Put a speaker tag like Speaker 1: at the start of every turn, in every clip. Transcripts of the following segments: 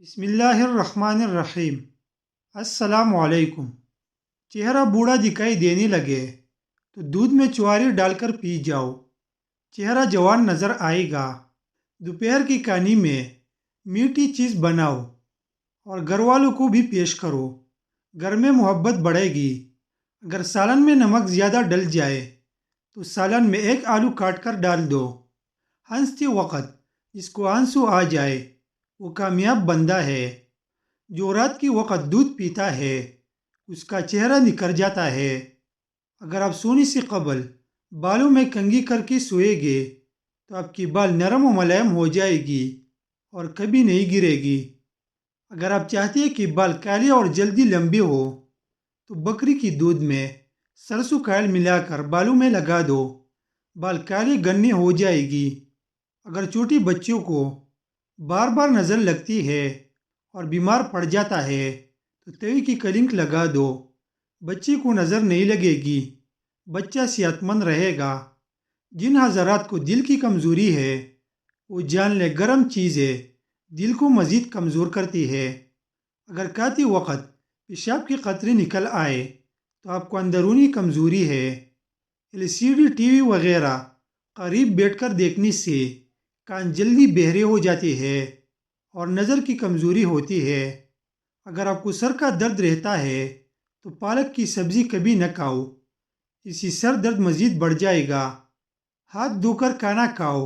Speaker 1: بسم اللہ الرحمن الرحیم۔ السلام علیکم۔ چہرہ بوڑھا دکھائی دینے لگے تو دودھ میں چواری ڈال کر پی جاؤ، چہرہ جوان نظر آئے گا۔ دوپہر کی کہانی میں میٹھی چیز بناؤ اور گھر والوں کو بھی پیش کرو، گھر میں محبت بڑھے گی۔ اگر سالن میں نمک زیادہ ڈل جائے تو سالن میں ایک آلو کاٹ کر ڈال دو۔ ہنستے وقت جس کو آنسو آ جائے وہ کامیاب بندہ ہے۔ جو رات کی وقت دودھ پیتا ہے اس کا چہرہ نکھر جاتا ہے۔ اگر آپ سونے سے قبل بالوں میں کنگھی کر کے سوئے گے تو آپ کی بال نرم و ملائم ہو جائے گی اور کبھی نہیں گرے گی۔ اگر آپ چاہتے ہیں کہ بال کالے اور جلدی لمبے ہو تو بکری کی دودھ میں سرسوں کا تیل ملا کر بالوں میں لگا دو، بال کالے گنے ہو جائے گی۔ اگر چھوٹے بچوں کو بار بار نظر لگتی ہے اور بیمار پڑ جاتا ہے تو توی کی کلنک لگا دو، بچے کو نظر نہیں لگے گی، بچہ صحت مند رہے گا۔ جن حضرات کو دل کی کمزوری ہے وہ جان لے گرم چیزیں دل کو مزید کمزور کرتی ہے۔ اگر کھاتے وقت پیشاب کے قطرے نکل آئے تو آپ کو اندرونی کمزوری ہے۔ LCD ٹی وی وغیرہ قریب بیٹھ کر دیکھنے سے کان جلدی بہرے ہو جاتے ہیں اور نظر کی کمزوری ہوتی ہے۔ اگر آپ کو سر کا درد رہتا ہے تو پالک کی سبزی کبھی نہ کھاؤ، اس سے سر درد مزید بڑھ جائے گا۔ ہاتھ دھو کر کھانا کھاؤ،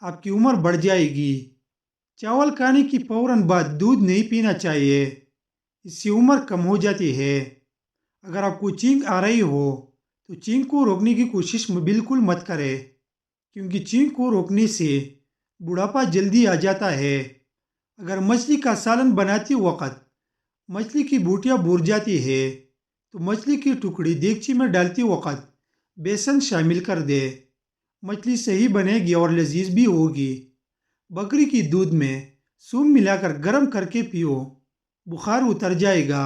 Speaker 1: آپ کی عمر بڑھ جائے گی۔ چاول کھانے کی فوراً بعد دودھ نہیں پینا چاہیے، اس سے عمر کم ہو جاتی ہے۔ اگر آپ کو چھینک آ رہی ہو تو چھینک کو روکنے کی کوشش بالکل مت کرے، کیونکہ چھینک کو روکنے سے بڑھاپا جلدی آ جاتا ہے۔ اگر مچھلی کا سالن بناتے وقت مچھلی کی بوٹیاں بھور جاتی ہے تو مچھلی کی ٹکڑی دیگچی میں ڈالتے وقت بیسن شامل کر دے، مچھلی صحیح بنے گی اور لذیذ بھی ہوگی۔ بکری کی دودھ میں سونف ملا کر گرم کر کے پیو، بخار اتر جائے گا۔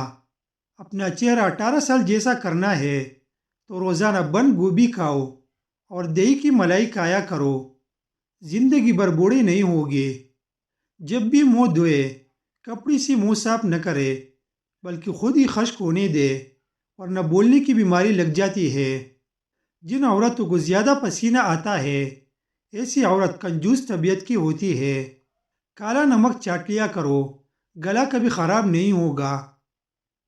Speaker 1: اپنا چہرہ 18 سال جیسا کرنا ہے تو روزانہ بند گوبھی کھاؤ اور دہی کی ملائی کھایا کرو، زندگی بھر بوڑھے نہیں ہوگے۔ جب بھی منہ دھوئے کپڑے سے منہ صاف نہ کرے بلکہ خود ہی خشک ہونے دے ورنہ بولنے کی بیماری لگ جاتی ہے۔ جن عورتوں کو زیادہ پسینہ آتا ہے ایسی عورت کنجوس طبیعت کی ہوتی ہے۔ کالا نمک چاٹ لیا کرو، گلا کبھی خراب نہیں ہوگا۔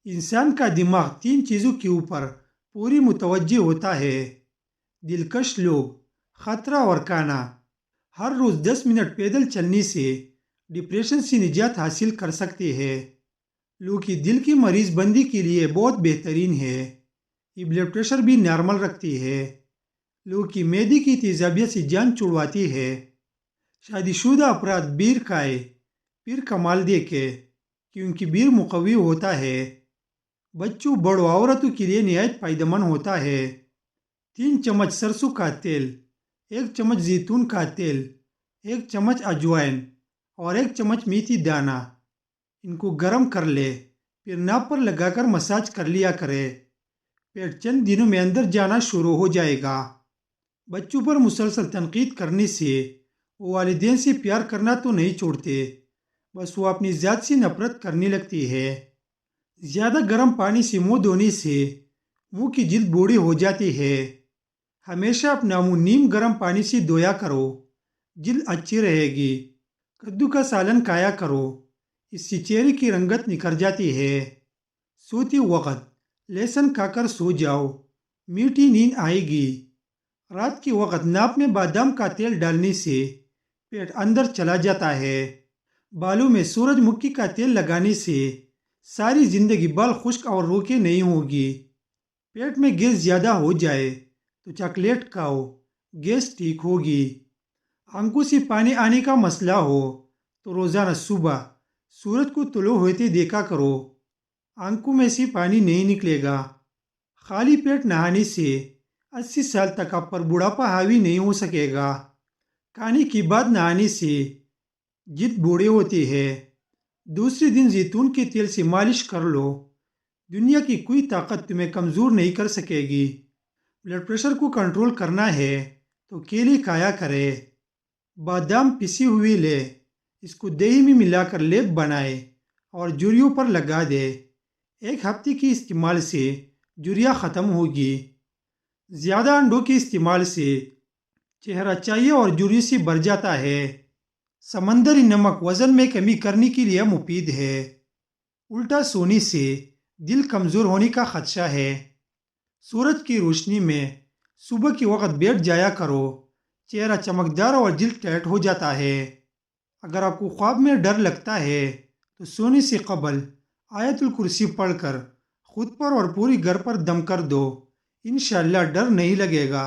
Speaker 1: انسان کا دماغ 3 چیزوں کے اوپر پوری متوجہ ہوتا ہے: دلکش لوگ، خطرہ اور کھانا۔ ہر روز 10 منٹ پیدل چلنے سے ڈپریشن سے نجات حاصل کر سکتے ہیں۔ لوگ کی دل کی مریض بندی کے لیے بہت بہترین ہے، یہ بلڈ پریشر بھی نارمل رکھتی ہے۔ لوگ کی معدے کی تیزابیت سے جان چھڑواتی ہے۔ شادی شدہ افراد بیر کھائے پھر کمال دیکھے، کیونکہ بیر مقوی ہوتا ہے۔ بچوں، بڑوں، عورتوں کے لیے نہایت فائدہ مند ہوتا ہے۔ 3 چمچ سرسوں کا تیل، 1 چمچ زیتون کا تیل، 1 چمچ اجوائن اور 1 چمچ میتھی دانہ، ان کو گرم کر لے، پھر ناک پر لگا کر مساج کر لیا کرے۔ پیٹ چند دنوں میں اندر جانا شروع ہو جائے گا۔ بچوں پر مسلسل تنقید کرنے سے وہ والدین سے پیار کرنا تو نہیں چھوڑتے، بس وہ اپنی ذات سے نفرت کرنے لگتی ہے۔ زیادہ گرم پانی سے منہ دھونے سے منہ کی جلد بوڑھی ہو جاتی ہے۔ ہمیشہ اپنا منہ نیم گرم پانی سے دھویا کرو، جلد اچھی رہے گی۔ کدو کا سالن کھایا کرو، اس سے چہرے کی رنگت نکھر جاتی ہے۔ سوتے وقت لہسن کھا کر سو جاؤ، میٹھی نیند آئے گی۔ رات کے وقت ناک میں بادام کا تیل ڈالنے سے پیٹ اندر چلا جاتا ہے۔ بالوں میں سورج مکھی کا تیل لگانے سے ساری زندگی بال خشک اور روکے نہیں ہوگی۔ پیٹ میں گیس زیادہ ہو جائے تو چاکلیٹ کھاؤ، گیس ٹھیک ہوگی۔ آنکھوں سے پانی آنے کا مسئلہ ہو تو روزانہ صبح سورج کو طلوع ہوتے دیکھا کرو، آنکھوں میں سے پانی نہیں نکلے گا۔ خالی پیٹ نہانے سے 80 سال تک آپ پر بڑھاپا حاوی نہیں ہو سکے گا۔ کھانے کے بعد نہانے سے جلد بوڑھے ہوتے ہیں۔ دوسرے دن زیتون کے تیل سے مالش کر لو، دنیا کی کوئی طاقت تمہیں کمزور نہیں کر سکے گی۔ بلڈ پریشر کو کنٹرول کرنا ہے تو کیلے کھایا کرے۔ بادام پسی ہوئی لے، اس کو دہی میں ملا کر لیپ بنائے، اور جھریوں پر لگا دے۔ 1 ہفتے کی استعمال سے جھریاں ختم ہوگی۔ زیادہ انڈوں کے استعمال سے چہرہ چاہیے اور جھریوں سے بھر جاتا ہے۔ سمندری نمک وزن میں کمی کرنے کے لیے مفید ہے۔ الٹا سونے سے دل کمزور ہونے کا خدشہ ہے۔ سورج کی روشنی میں صبح کے وقت بیٹھ جایا کرو، چہرہ چمکدار اور جلد ٹائٹ ہو جاتا ہے۔ اگر آپ کو خواب میں ڈر لگتا ہے تو سونے سے قبل آیت الکرسی پڑھ کر خود پر اور پوری گھر پر دم کر دو، انشاءاللہ ڈر نہیں لگے گا۔